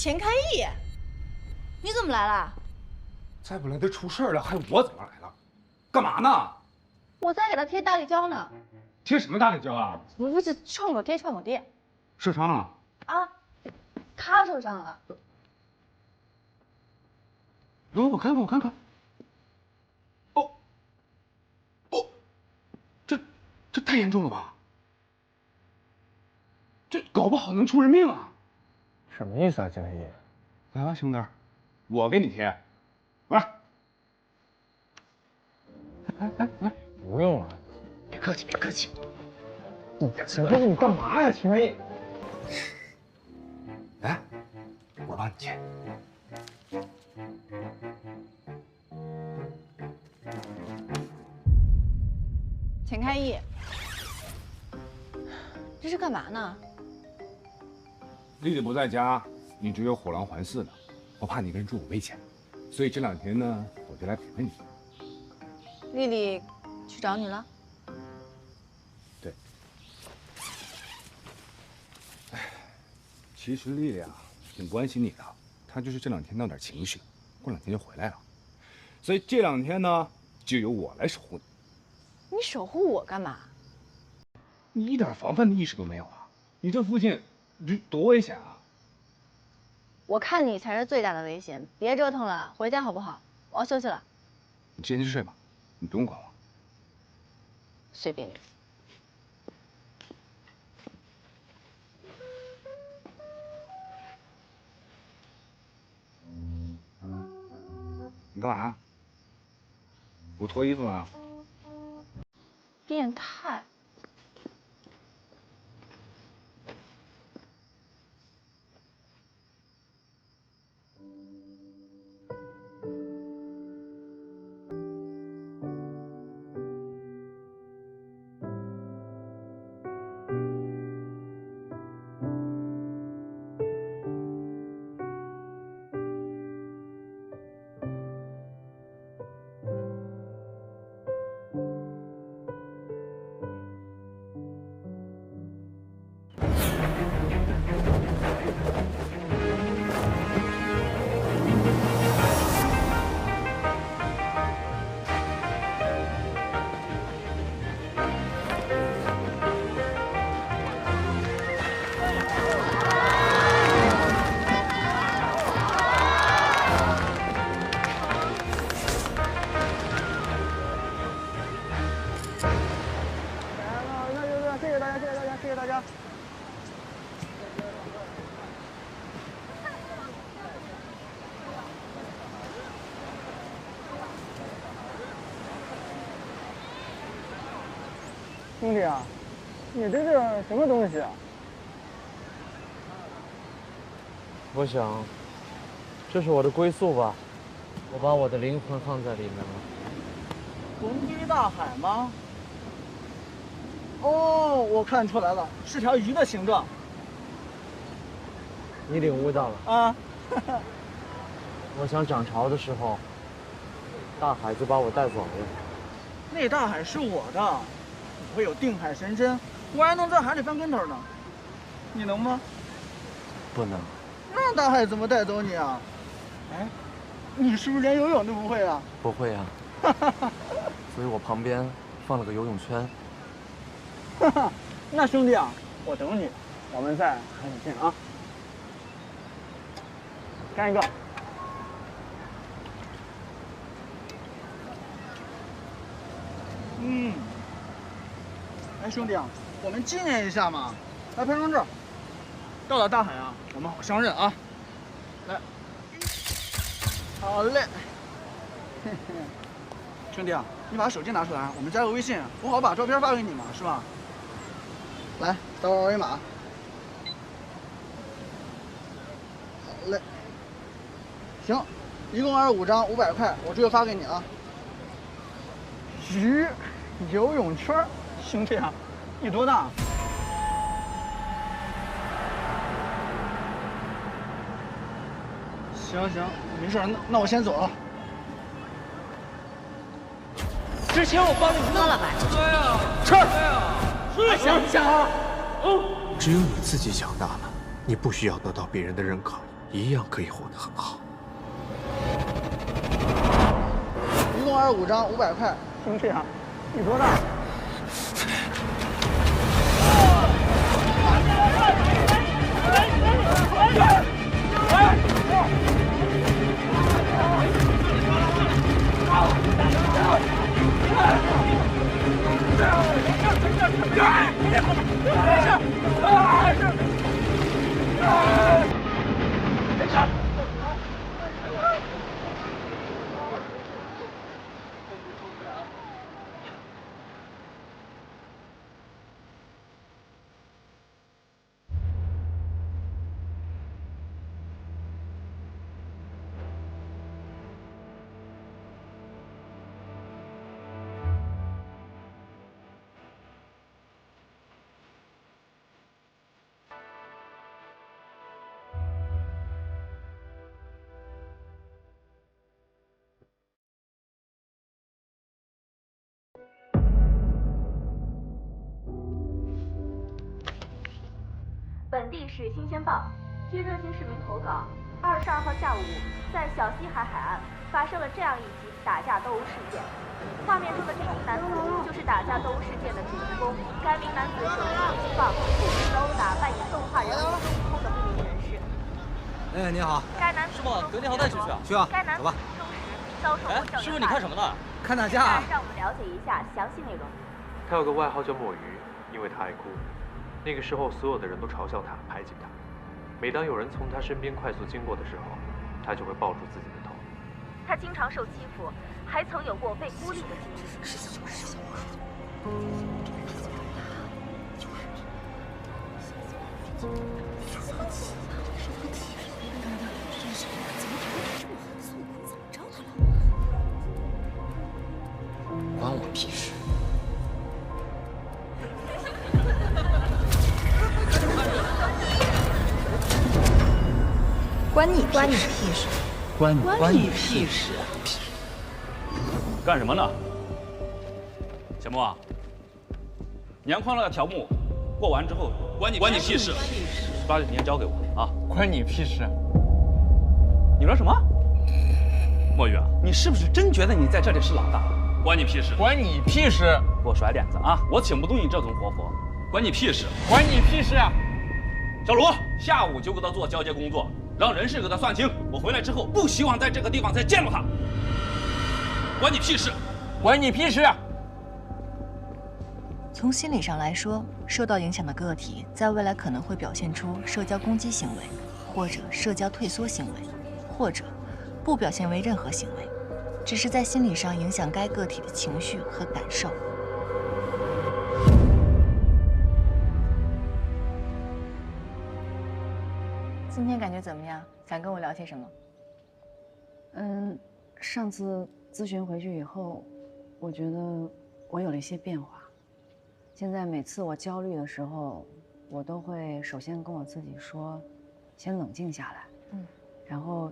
钱开义，你怎么来了？再不来他出事了，还我怎么来了？干嘛呢？我在给他贴大力胶呢。贴什么大力胶啊？不是创口贴，创口贴。受伤了？啊，他受伤了。我看看，我看看。哦，这太严重了吧？这搞不好能出人命啊！什么意思啊，金黑爷？来吧，兄弟，我给你贴，来，来，不用了，别客气，别客气。秦黑爷，你干嘛呀，秦黑爷？来，我帮你贴。钱开义，这是干嘛呢？丽丽不在家，你只有火狼环伺了，我怕你一个人住我危险，所以这2天呢，我就来陪陪你。丽丽去找你了？对。哎，其实丽丽啊，挺关心你的，她就是这2天闹点情绪，过2天就回来了。所以这2天呢，就由我来守护你。你守护我干嘛？你一点防范的意识都没有啊！你这附近，这多危险啊！我看你才是最大的危险，别折腾了，回家好不好？我要休息了。你先去睡吧，你不用管我。随便你。你干嘛？我脱衣服啊？变态。兄弟啊，你这是什么东西啊？我想，这是我的归宿吧。我把我的灵魂放在里面了。红衣大海吗？哦，我看出来了，是条鱼的形状。你领悟到了啊！我想涨潮的时候，大海就把我带走了。那大海是我的，我有定海神针，我还能在海里翻跟头呢。你能吗？不能。那大海怎么带走你啊？哎，你是不是连游泳都不会啊？不会啊。所以我旁边放了个游泳圈。哈哈，那兄弟啊，我等你，我们在海里见啊！干一个！哎，兄弟啊，我们纪念一下嘛，来拍张照。到了大海啊，我们好相认啊！来，好嘞。嘿嘿，兄弟啊，你把手机拿出来，我们加个微信，我好把照片发给你嘛，是吧？来，扫二维码。好嘞。行，一共25张，500块，我这就发给你啊。鱼，游泳圈，兄弟啊，你多大？行，没事，那我先走了。之前我帮你喝了吧？吃，还想不想啊？只有你自己强大了，你不需要得到别人的认可，一样可以活得很好。一共25张，500块。兄弟啊，你多大？本地市新鲜报，据热心市民投稿，22号下午，在小西海海岸发生了这样一起打架斗殴事件。画面中的这名男子就是打架斗殴事件的主人公。该名男子手持手机棒，故意殴打扮演动画人物孙悟空的不明人士。哎，你好。该男子师傅，隔天还带去去啊？去啊，该男子走吧。中时遭受过校园师傅，你看什么呢？看打架。让我们了解一下详细内容。他有个外号叫墨鱼，因为他爱哭。那个时候，所有的人都嘲笑他、排挤他。每当有人从他身边快速经过的时候，他就会抱住自己的头。他经常受欺负，还曾有过被孤立的经历。关我屁事！关你屁事！关你屁事！干什么呢？小莫啊，年框那个条目过完之后，关你屁事！抓紧时间交给我啊！关你屁事！你说什么？墨鱼啊，你是不是真觉得你在这里是老大？关你屁事！关你屁事！给我甩脸子啊！我请不动你这种活佛，关你屁事！关你屁事！小卢，下午就给他做交接工作，让人事给他算清。我回来之后，不希望在这个地方再见到他。关你屁事！关你屁事！从心理上来说，受到影响的个体在未来可能会表现出社交攻击行为，或者社交退缩行为，或者不表现为任何行为，只是在心理上影响该个体的情绪和感受。今天感觉怎么样？想跟我聊些什么？上次咨询回去以后，我觉得我有了一些变化。现在每次我焦虑的时候，我都会首先跟我自己说，先冷静下来，然后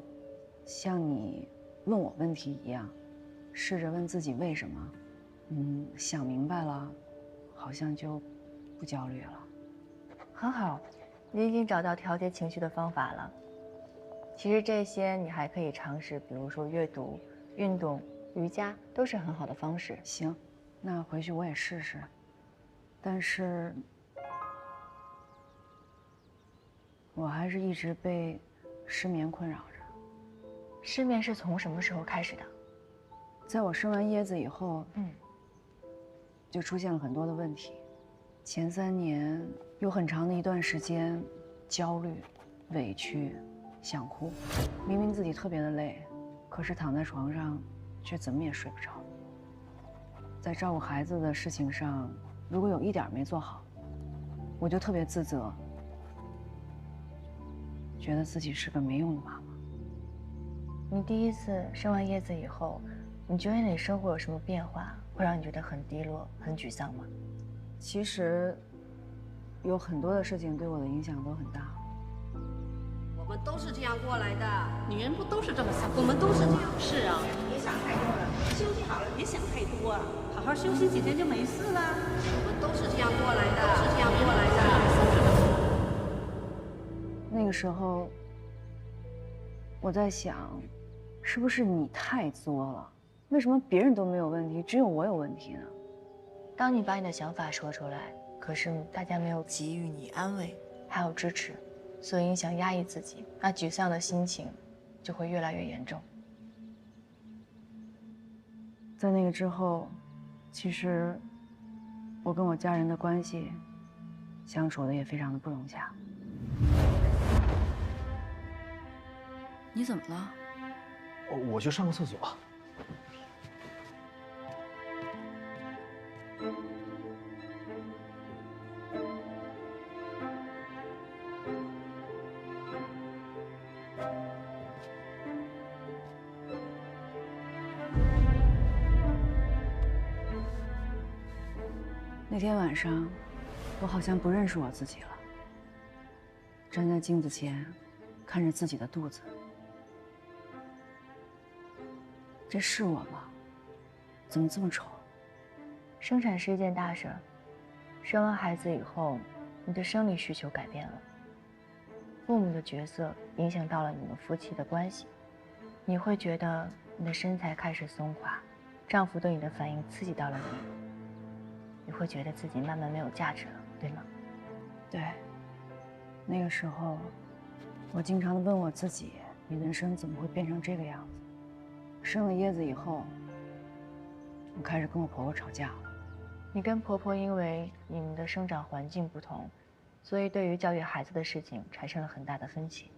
像你问我问题一样，试着问自己为什么，想明白了，好像就不焦虑了。很好，你已经找到调节情绪的方法了。其实这些你还可以尝试，比如说阅读、运动、瑜伽，都是很好的方式。行，那回去我也试试。但是，我还是一直被失眠困扰着。失眠是从什么时候开始的？在我生完椰子以后，就出现了很多的问题。前3年有很长的一段时间，焦虑、委屈、想哭，明明自己特别的累，可是躺在床上却怎么也睡不着。在照顾孩子的事情上，如果有一点没做好，我就特别自责，觉得自己是个没用的妈妈。你第一次生完叶子以后，你觉得你生活有什么变化，会让你觉得很低落、很沮丧吗？其实，有很多的事情对我的影响都很大。我们都是这样过来的，女人不都是这么想？我们都是这样。是啊，别想太多了，休息好了，别想太多，好好休息几天就没事了。我们都是这样过来的，是这样过来的。那个时候，我在想，是不是你太作了？为什么别人都没有问题，只有我有问题呢？当你把你的想法说出来，可是大家没有给予你安慰，还有支持，所以你想压抑自己，那沮丧的心情就会越来越严重。在那个之后，其实我跟我家人的关系相处的也非常的不融洽。你怎么了？我去上个厕所。那天晚上，我好像不认识我自己了。站在镜子前，看着自己的肚子，这是我吗？怎么这么丑？生产是一件大事儿，生完孩子以后，你的生理需求改变了，父母的角色影响到了你们夫妻的关系，你会觉得你的身材开始松垮，丈夫对你的反应刺激到了你，你会觉得自己慢慢没有价值了，对吗？对。那个时候，我经常的问我自己，你人生怎么会变成这个样子？生了椰子以后，我开始跟我婆婆吵架了。你跟婆婆因为你们的生长环境不同，所以对于教育孩子的事情产生了很大的分歧。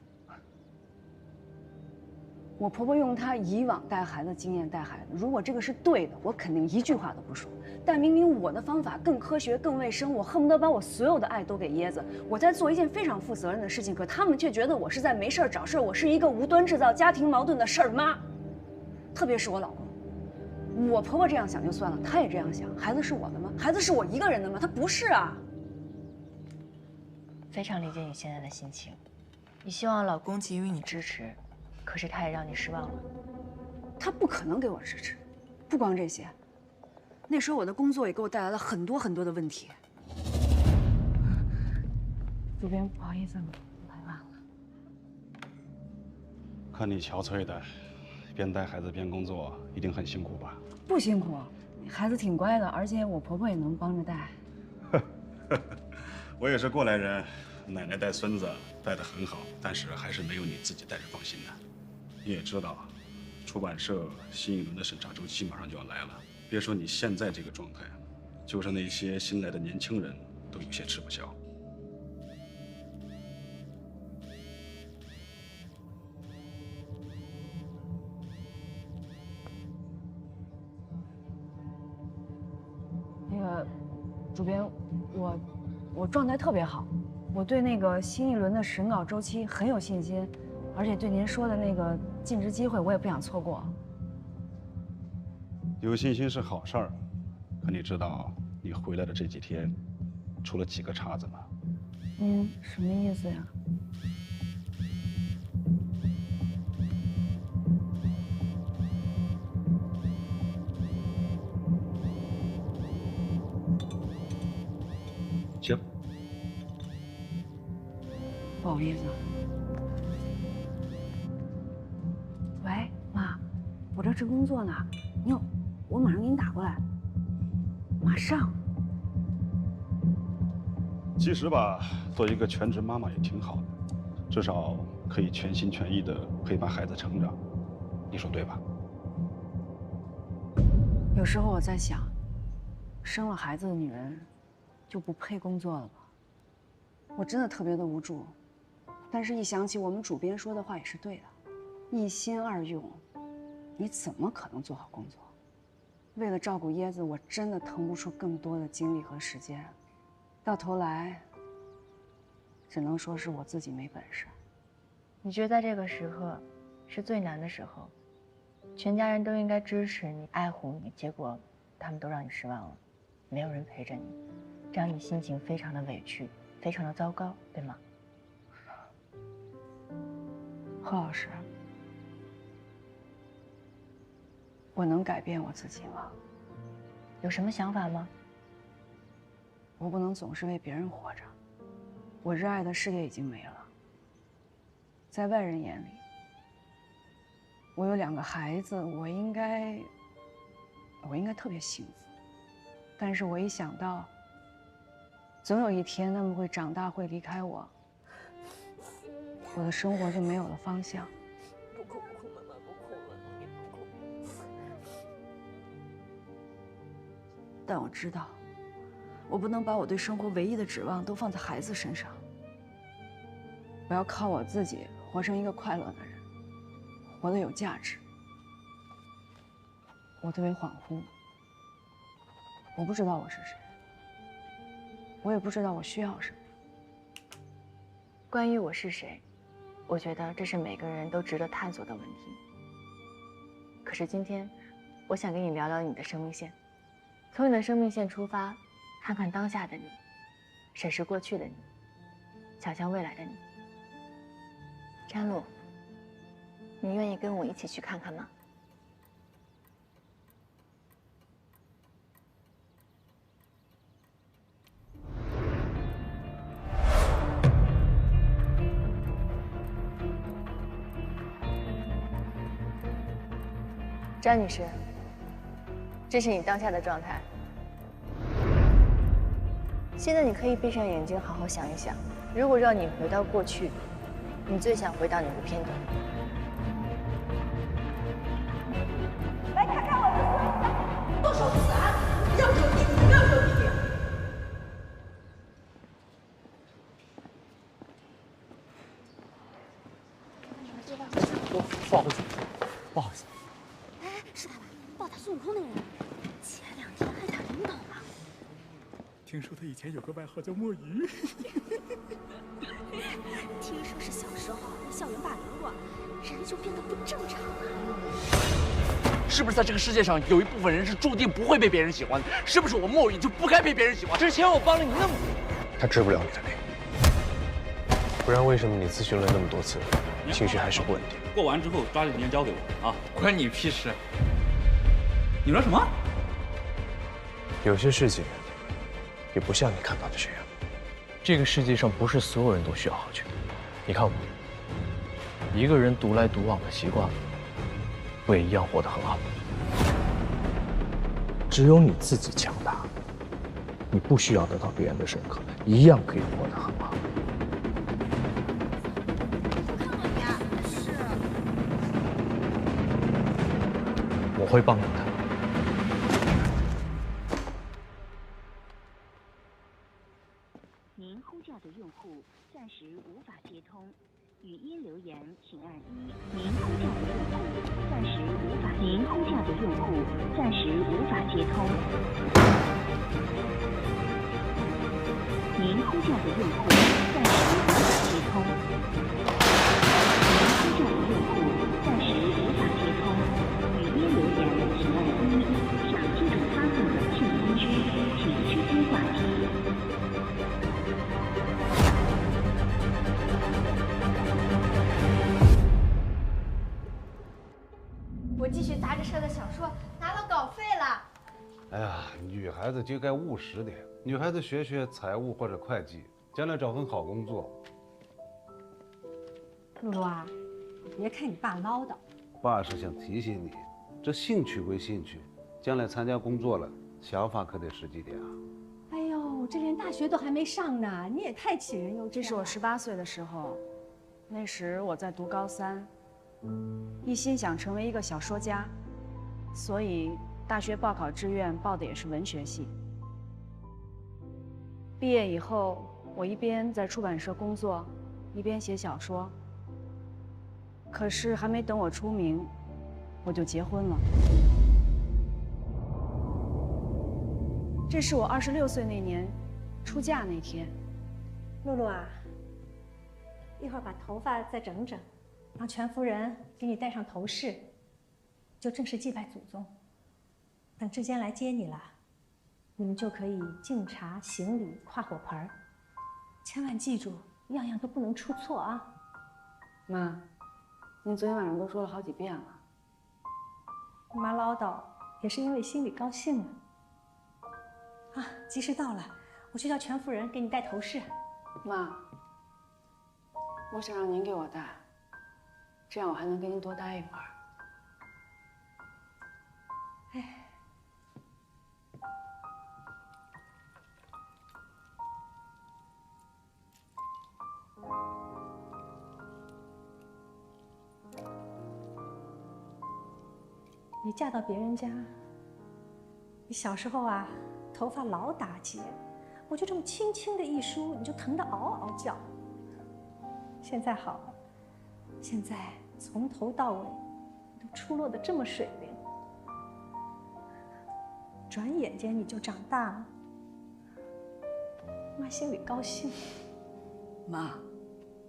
我婆婆用她以往带孩子的经验带孩子，如果这个是对的，我肯定一句话都不说。但明明我的方法更科学、更卫生，我恨不得把我所有的爱都给椰子，我在做一件非常负责任的事情，可他们却觉得我是在没事儿找事儿，我是一个无端制造家庭矛盾的事儿妈。特别是我老公，我婆婆这样想就算了，她也这样想，孩子是我的吗？孩子是我一个人的吗？他不是啊。非常理解你现在的心情，你希望老公给予你支持，可是他也让你失望了。他不可能给我支持，不光这些，那时候我的工作也给我带来了很多很多的问题。主编，不好意思，来晚了。看你憔悴的，边带孩子边工作，一定很辛苦吧？不辛苦，孩子挺乖的，而且我婆婆也能帮着带。我也是过来人，奶奶带孙子带得很好，但是还是没有你自己带着放心的。你也知道，出版社新一轮的审查周期马上就要来了。别说你现在这个状态，就是那些新来的年轻人都有些吃不消。那个主编，我状态特别好，我对那个新一轮的审稿周期很有信心，而且对您说的那个尽职机会我也不想错过。有信心是好事儿，可你知道你回来的这几天出了几个岔子吗？您什么意思呀？行。不好意思。喂，妈，我这正工作呢，我马上给你打过来。马上。其实吧，做一个全职妈妈也挺好的，至少可以全心全意地陪伴孩子成长，你说对吧？有时候我在想，生了孩子的女人就不配工作了吗？我真的特别的无助，但是一想起我们主编说的话也是对的，一心二用，你怎么可能做好工作？为了照顾椰子，我真的腾不出更多的精力和时间，到头来，只能说是我自己没本事。你觉得在这个时刻是最难的时候，全家人都应该支持你、爱护你，结果他们都让你失望了，没有人陪着你，这样你心情非常的委屈，非常的糟糕，对吗？贺老师，我能改变我自己吗？有什么想法吗？我不能总是为别人活着，我热爱的事业已经没了。在外人眼里，我有2个孩子，我应该特别幸福。但是我一想到，总有一天他们会长大，会离开我，我的生活就没有了方向。不哭，妈妈不哭了，你不哭。但我知道，我不能把我对生活唯一的指望都放在孩子身上。我要靠我自己活成一个快乐的人，活得有价值。我特别恍惚，我不知道我是谁，我也不知道我需要什么。关于我是谁，我觉得这是每个人都值得探索的问题。可是今天，我想跟你聊聊你的生命线，从你的生命线出发，看看当下的你，审视过去的你，想象未来的你。詹露，你愿意跟我一起去看看吗？张女士，这是你当下的状态。现在你可以闭上眼睛，好好想一想，如果让你回到过去，你最想回到哪个片段？来看看我的孙子，多少次啊！要有一点，要有一点。不好意思，不好意思。哎，是他吧？抱打孙悟空那个人，前2天还打领导呢。听说他以前有个外号叫墨鱼。听说是小时候校园霸凌过，人就变得不正常了。是不是在这个世界上有一部分人是注定不会被别人喜欢的？是不是我墨雨就不该被别人喜欢？之前我帮了你那么多，他治不了你的病，不然为什么你咨询了那么多次，情绪还是不稳定？过完之后抓紧时间交给我啊！关你屁事！你说什么？有些事情也不像你看到的这样。这个世界上不是所有人都需要好去的。你看我，一个人独来独往的习惯了，我也一样活得很好。只有你自己强大，你不需要得到别人的认可，一样可以活得很好。我会帮你的。您呼叫的用户暂时无法接通，语音留言请按1。您呼叫的用户暂时无法，您呼叫的用户暂时无法接通。您呼叫的用户暂时无法接通。您呼叫的用户暂时无法接通，语音留言请按1。想接种发送短信通知，请直接挂机。我继续杂志社的小说拿到稿费了。哎呀，女孩子就该务实点，女孩子学学财务或者会计，将来找份好工作。露露啊，别看你爸唠叨，爸是想提醒你，这兴趣归兴趣，将来参加工作了，想法可得实际点啊。哎呦，这连大学都还没上呢，你也太杞人忧天了。这是我18岁的时候，那时我在读高3，一心想成为一个小说家，所以大学报考志愿报的也是文学系。毕业以后，我一边在出版社工作，一边写小说。可是还没等我出名，我就结婚了。这是我26岁那年出嫁那天。露露啊，一会儿把头发再整整，让全夫人给你戴上头饰，就正式祭拜祖宗。等志坚来接你了，你们就可以敬茶行礼跨火盆儿，千万记住，样样都不能出错啊。妈，您昨天晚上都说了好几遍了。妈唠叨也是因为心里高兴啊。啊，吉时到了，我去叫全夫人给你戴头饰。妈，我想让您给我戴，这样我还能跟您多待一会儿。你嫁到别人家，你小时候啊，头发老打结，我就这么轻轻的一梳，你就疼得嗷嗷叫。现在好了，现在从头到尾都出落得这么水灵，转眼间你就长大了，妈心里高兴。妈，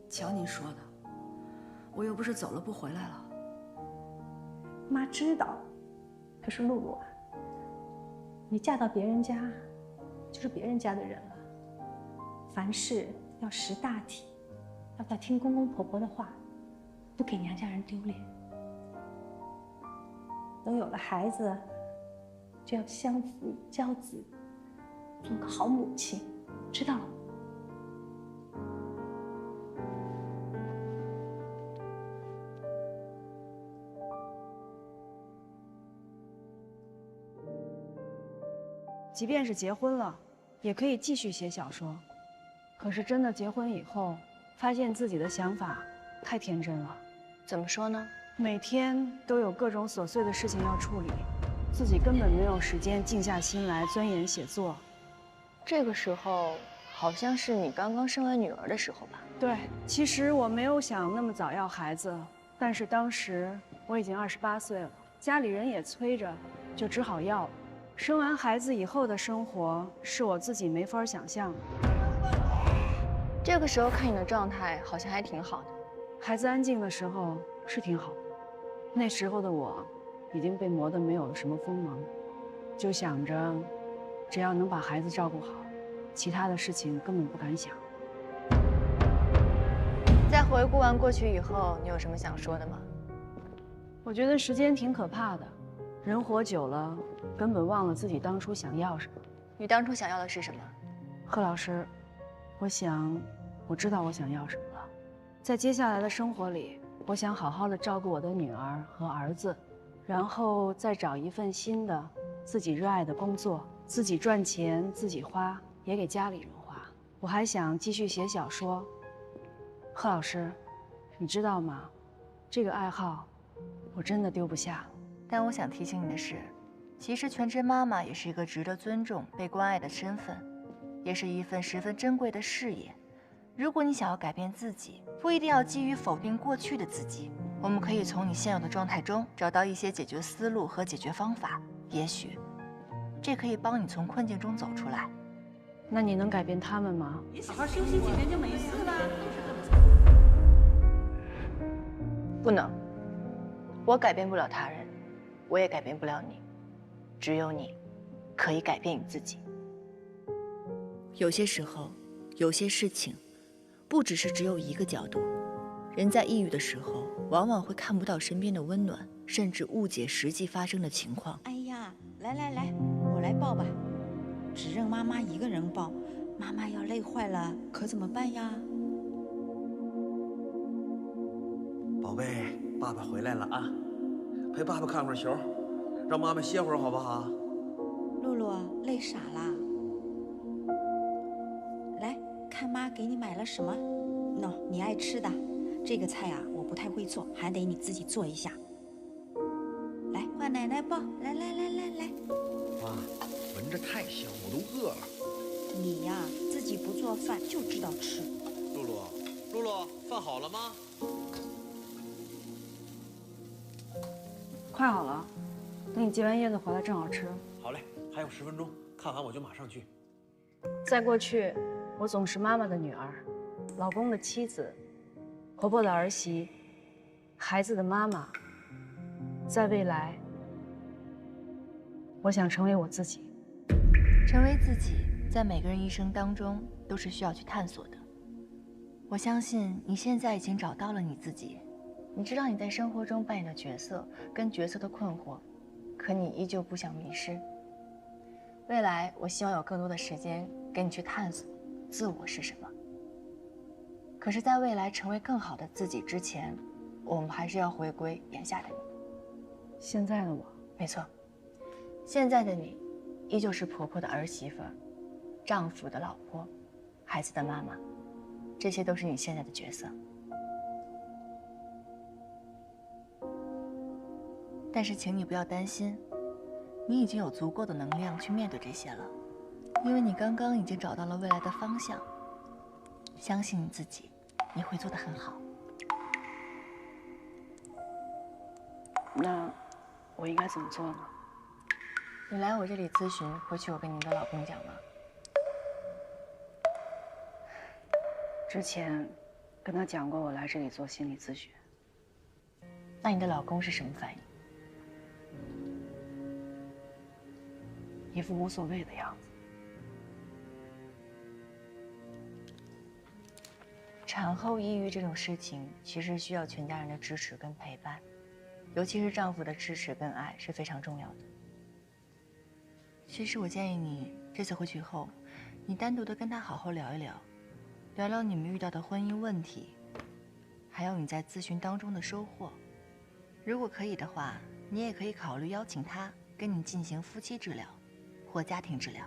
瞧您说的，我又不是走了不回来了。妈知道，可是露露啊，你嫁到别人家，就是别人家的人了。凡事要识大体，要在听公公婆婆的话，不给娘家人丢脸。等有了孩子，就要相夫教子，做个好母亲，知道了吗？即便是结婚了，也可以继续写小说。可是真的结婚以后，发现自己的想法太天真了。怎么说呢？每天都有各种琐碎的事情要处理，自己根本没有时间静下心来钻研写作。这个时候好像是你刚刚生完女儿的时候吧？对，其实我没有想那么早要孩子，但是当时我已经28岁了，家里人也催着，就只好要了。生完孩子以后的生活是我自己没法想象的。这个时候看你的状态好像还挺好的。孩子安静的时候是挺好的，那时候的我已经被磨得没有了什么锋芒，就想着只要能把孩子照顾好，其他的事情根本不敢想。在回顾完过去以后，你有什么想说的吗？我觉得时间挺可怕的，人活久了，根本忘了自己当初想要什么。你当初想要的是什么？贺老师，我知道我想要什么了。在接下来的生活里，我想好好的照顾我的女儿和儿子，然后再找一份新的自己热爱的工作，自己赚钱，自己花，也给家里人花。我还想继续写小说。贺老师，你知道吗？这个爱好，我真的丢不下。但我想提醒你的是，其实全职妈妈也是一个值得尊重、被关爱的身份，也是一份十分珍贵的事业。如果你想要改变自己，不一定要基于否定过去的自己，我们可以从你现有的状态中找到一些解决思路和解决方法，也许这可以帮你从困境中走出来。那你能改变他们吗？你好好休息几天就没事了。不能，我改变不了他人，我也改变不了你，只有你可以改变你自己。有些时候，有些事情，不只是只有一个角度。人在抑郁的时候，往往会看不到身边的温暖，甚至误解实际发生的情况。哎呀，来，我来抱吧，只让妈妈一个人抱，妈妈要累坏了，可怎么办呀？宝贝，爸爸回来了啊，陪爸爸看会儿球，让妈妈歇会儿好不好？露露累傻啦。来看妈给你买了什么？你爱吃的。这个菜啊，我不太会做，还得你自己做一下。来，换奶奶抱，来。妈，闻着太香，我都饿了。你呀，自己不做饭就知道吃。露露，饭好了吗？快好了，等你接完叶子回来正好吃。好嘞，还有10分钟，看完我就马上去。在过去，我总是妈妈的女儿，老公的妻子，婆婆的儿媳，孩子的妈妈。在未来，我想成为我自己。成为自己，在每个人一生当中都是需要去探索的。我相信你现在已经找到了你自己，你知道你在生活中扮演的角色跟角色的困惑，可你依旧不想迷失。未来，我希望有更多的时间跟你去探索自我是什么。可是，在未来成为更好的自己之前，我们还是要回归眼下的你。现在的我，没错，现在的你，依旧是婆婆的儿媳妇，丈夫的老婆，孩子的妈妈，这些都是你现在的角色。但是请你不要担心，你已经有足够的能量去面对这些了，因为你刚刚已经找到了未来的方向。相信你自己，你会做得很好。那我应该怎么做呢？你来我这里咨询，回去我跟你的老公讲了。之前跟他讲过我来这里做心理咨询。那你的老公是什么反应？一副无所谓的样子。产后抑郁这种事情，其实需要全家人的支持跟陪伴，尤其是丈夫的支持跟爱是非常重要的。其实我建议你这次回去后，你单独的跟他好好聊一聊，聊聊你们遇到的婚姻问题，还有你在咨询当中的收获。如果可以的话，你也可以考虑邀请他跟你进行夫妻治疗或家庭治疗。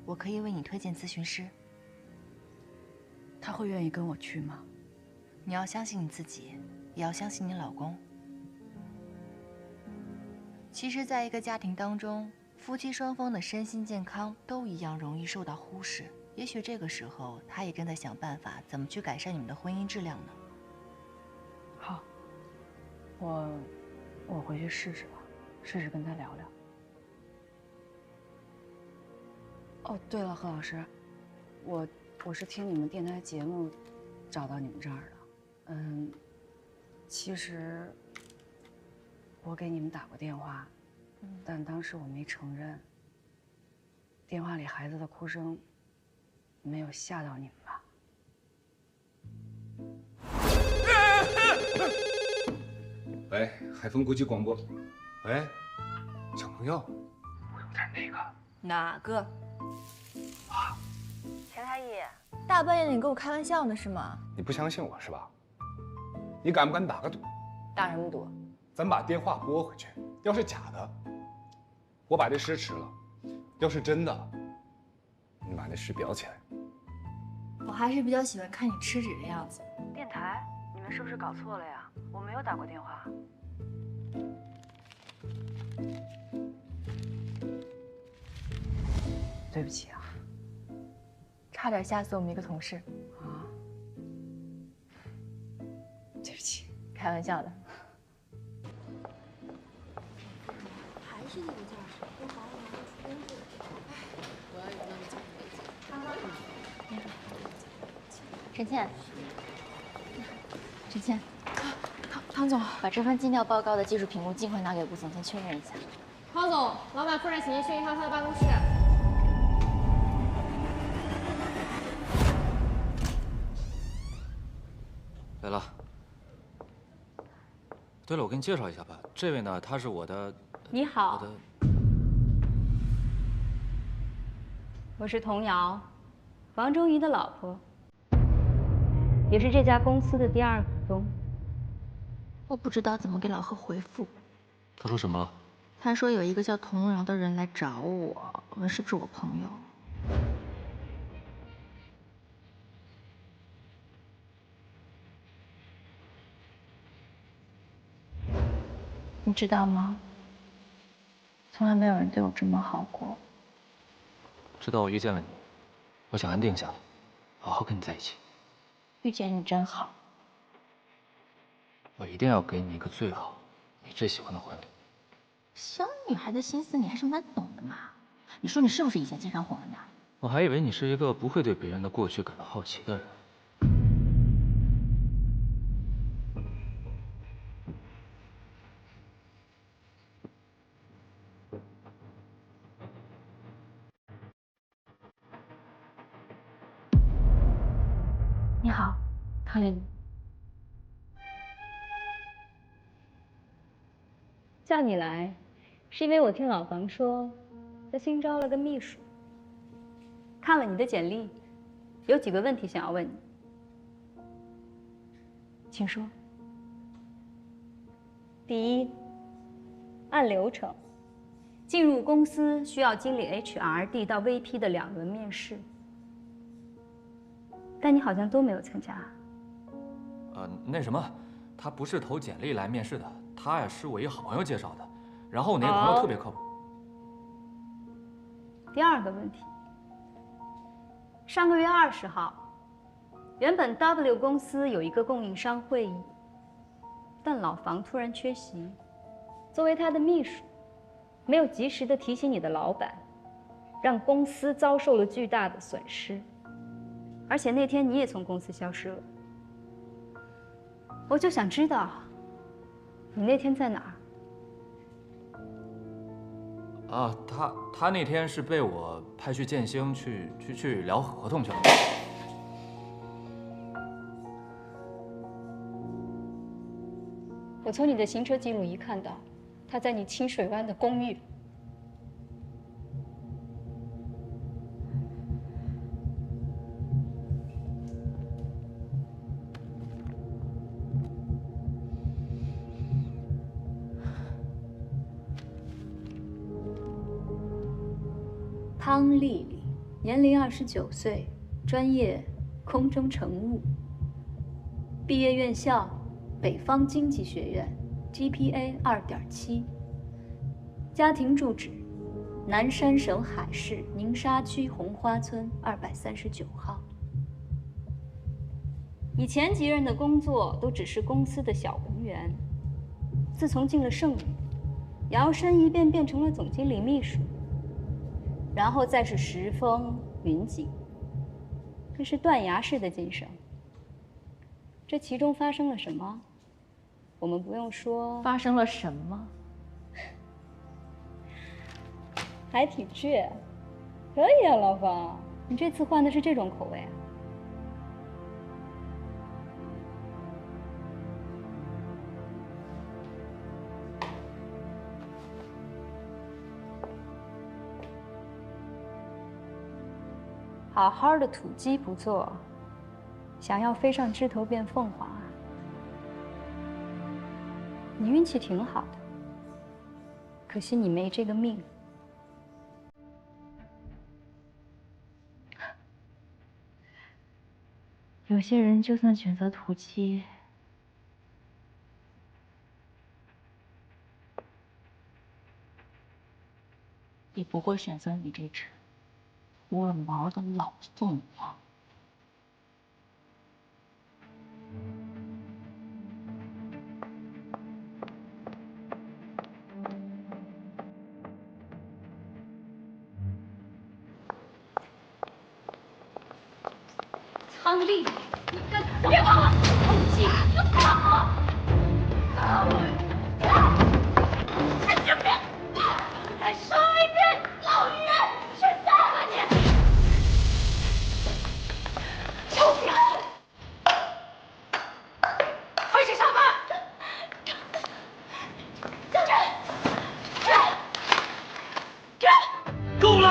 我可以为你推荐咨询师。他会愿意跟我去吗？你要相信你自己，也要相信你老公。其实，在一个家庭当中，夫妻双方的身心健康都一样容易受到忽视。也许这个时候，他也正在想办法怎么去改善你们的婚姻质量呢。好，我回去试试吧，试试跟他聊聊。哦，对了，何老师，我是听你们电台节目找到你们这儿的。其实我给你们打过电话，但当时我没承认。电话里孩子的哭声没有吓到你们吧？喂，海丰国际广播。喂，小朋友，我有点那个。哪个？钱太医，大半夜的你跟我开玩笑呢是吗？你不相信我是吧？你敢不敢打个赌？打什么赌？咱把电话拨回去，要是假的，我把这诗吃了；要是真的，你把那诗裱起来。我还是比较喜欢看你吃纸的样子。电台，你们是不是搞错了呀？我没有打过电话。对不起啊，差点吓死我们一个同事。啊，对不起，开玩笑的。还是那个架势，跟华为拿出工作。哎，我要有那么久没陈倩，陈倩，汤总，把这份尽调报告的技术评估尽快拿给吴总，先确认一下。汤总，老板夫人请您去一趟他的办公室。来了。对了，我给你介绍一下吧，这位呢，他是我的。你好。我是童瑶，王忠仪的老婆，也是这家公司的第2股东。我不知道怎么给老贺回复。他说什么了？他说有一个叫童瑶的人来找我，问是不是我朋友。你知道吗？从来没有人对我这么好过。直到我遇见了你，我想安定下来，好好跟你在一起。遇见你真好。我一定要给你一个最好、你最喜欢的婚礼。小女孩的心思你还是蛮懂的嘛。你说你是不是以前经常哄人家？我还以为你是一个不会对别人的过去感到好奇的人。你好，唐玲。叫你来，是因为我听老房说，他新招了个秘书。看了你的简历，有几个问题想要问你。请说。第一，按流程，进入公司需要经历 HRD 到 VP 的2轮面试，但你好像都没有参加。那什么，他不是投简历来面试的，他呀是我一个好朋友介绍的，然后我那个朋友特别靠谱。第二个问题，上个月20号，原本 W 公司有一个供应商会议，但老房突然缺席，作为他的秘书，没有及时的提醒你的老板，让公司遭受了巨大的损失，而且那天你也从公司消失了。我就想知道，你那天在哪儿？啊，他那天是被我派去建兴去聊合同去了。我从你的行车记录仪看到，他在你清水湾的公寓。汤丽丽，年龄29岁，专业空中乘务，毕业院校北方经济学院 ，GPA 2.7，家庭住址南山省海市宁沙区红花村239号。以前几任的工作都只是公司的小文员，自从进了盛宇，摇身一变变成了总经理秘书。然后再是石峰、云锦，这是断崖式的晋升。这其中发生了什么？我们不用说。发生了什么？还挺倔，可以啊，老方，你这次换的是这种口味啊？好好的土鸡不做，想要飞上枝头变凤凰啊！你运气挺好的，可惜你没这个命。有些人就算选择土鸡，也不会选择你这只脱了毛的老凤凰。汤丽，你干什么？别碰我！凤姐，你放我！你别！再说一遍，老女人，去死吧你！臭婊子！回去上班！够了！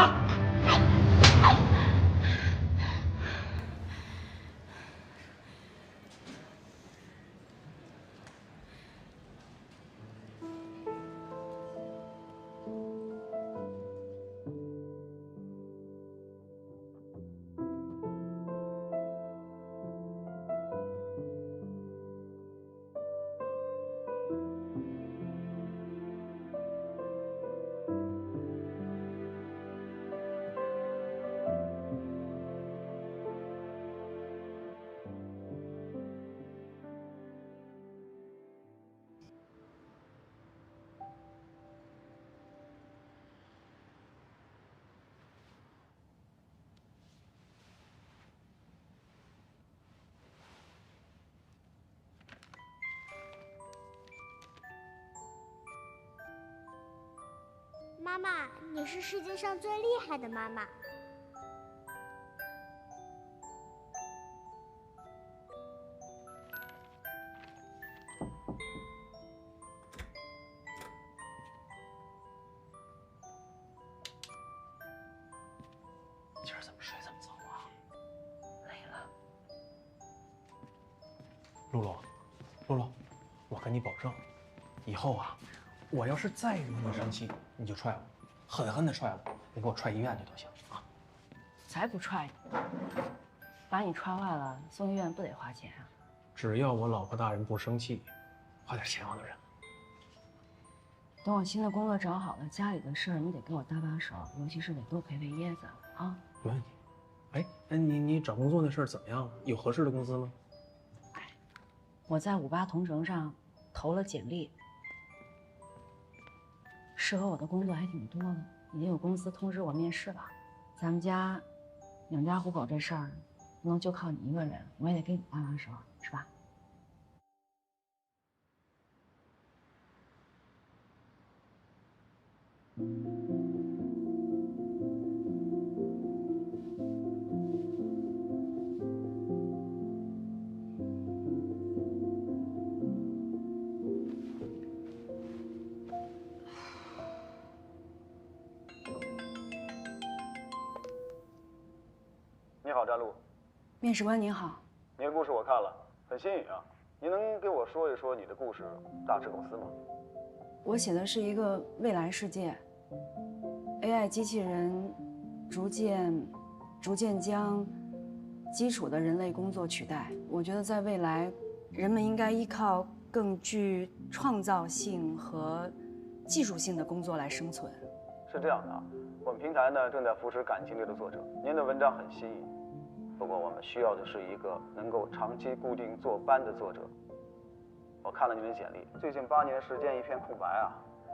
妈妈，你是世界上最厉害的妈妈。今儿怎么睡这么早啊？累了。露露，露露，我跟你保证，以后啊，我要是再惹你生气，你就踹我，狠狠的踹我，你给我踹医院去都行啊。才不踹你！把你踹坏了，送医院不得花钱啊？只要我老婆大人不生气，花点钱我都认。等我新的工作找好了，家里的事儿你得给我搭把手，尤其是得多陪陪椰子啊。没问题。哎，你找工作那事儿怎么样了？有合适的公司吗？我在58同城上投了简历，适合我的工作还挺多的，已经有公司通知我面试了。咱们家养家糊口这事儿，不能就靠你一个人，我也得给你搭把手，是吧？你好，詹璐。面试官您好，你的故事我看了，很新颖啊。你能给我说一说你的故事大致构思吗？我写的是一个未来世界 ，AI 机器人逐渐将基础的人类工作取代。我觉得在未来，人们应该依靠更具创造性和技术性的工作来生存。是这样的啊，我们平台呢正在扶持感情类的作者，您的文章很新颖，不过我们需要的是一个能够长期固定坐班的作者。我看了您的简历，最近8年时间一片空白啊，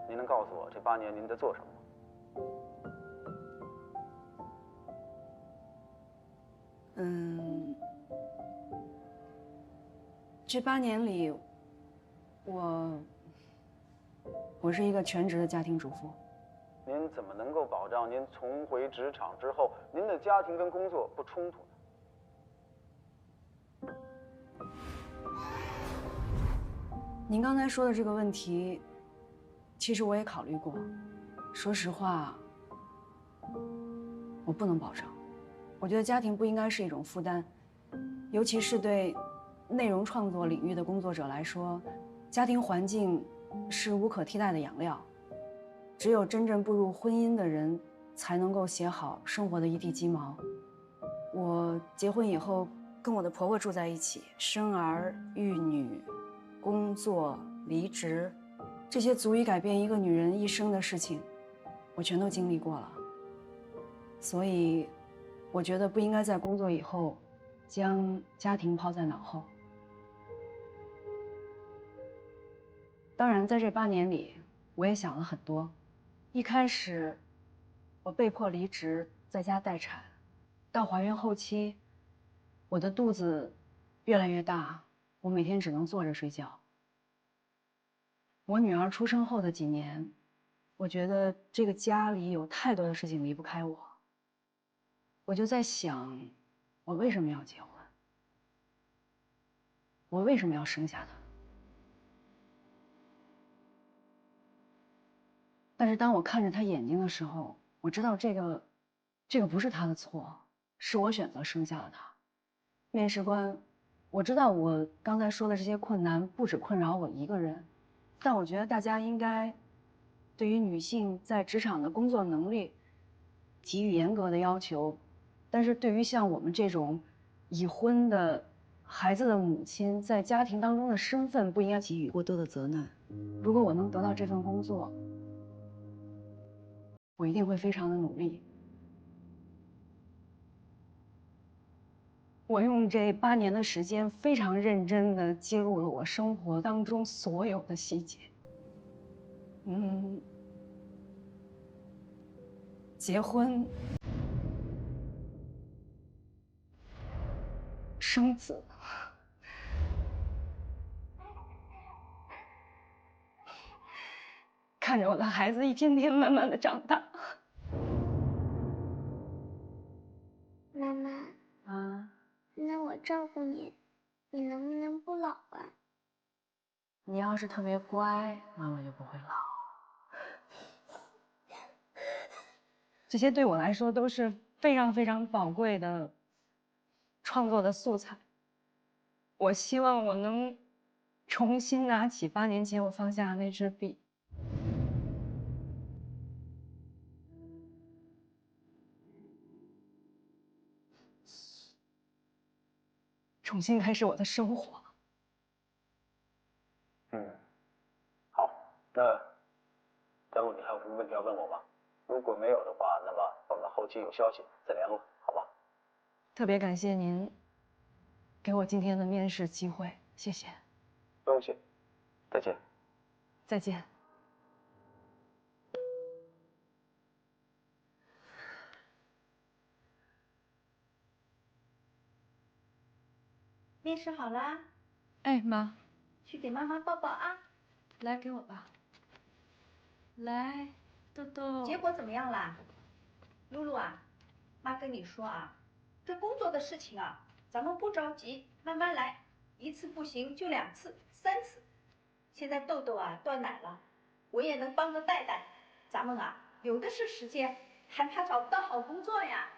您能告诉我这8年您在做什么吗？这8年里，我是一个全职的家庭主妇。您怎么能够保障您重回职场之后，您的家庭跟工作不冲突呢？您刚才说的这个问题，其实我也考虑过。说实话，我不能保证。我觉得家庭不应该是一种负担，尤其是对内容创作领域的工作者来说，家庭环境是无可替代的养料。只有真正步入婚姻的人，才能够写好生活的一地鸡毛。我结婚以后，跟我的婆婆住在一起，生儿育女。工作、离职，这些足以改变一个女人一生的事情，我全都经历过了。所以，我觉得不应该在工作以后，将家庭抛在脑后。当然，在这8年里，我也想了很多。一开始，我被迫离职，在家待产，到怀孕后期，我的肚子越来越大。我每天只能坐着睡觉。我女儿出生后的几年，我觉得这个家里有太多的事情离不开我。我就在想，我为什么要结婚？我为什么要生下她？但是当我看着她眼睛的时候，我知道这个不是她的错，是我选择生下了她。面试官。我知道我刚才说的这些困难不只困扰我一个人，但我觉得大家应该对于女性在职场的工作能力给予严格的要求，但是对于像我们这种已婚的孩子的母亲，在家庭当中的身份不应该给予过多的责难。如果我能得到这份工作，我一定会非常的努力。我用这8年的时间，非常认真地记录了我生活当中所有的细节。结婚、生子、看着我的孩子一天天慢慢地长大。妈妈。啊。那我照顾你，你能不能不老啊？你要是特别乖，妈妈就不会老。这些对我来说都是非常非常宝贵的创作的素材。我希望我能重新拿起8年前我放下的那支笔，重新开始我的生活。好，那期有消息再联络，好吧？特别感谢您给我今天的面试机会，谢谢。不用谢，再见。再见。面试好啦，哎，妈，去给妈妈抱抱啊！来给我吧。来，豆豆。结果怎么样啦？露露啊，妈跟你说啊，这工作的事情啊，咱们不着急，慢慢来，一次不行就2次、3次。现在豆豆啊断奶了，我也能帮着带带，咱们啊有的是时间，还怕找不到好工作呀。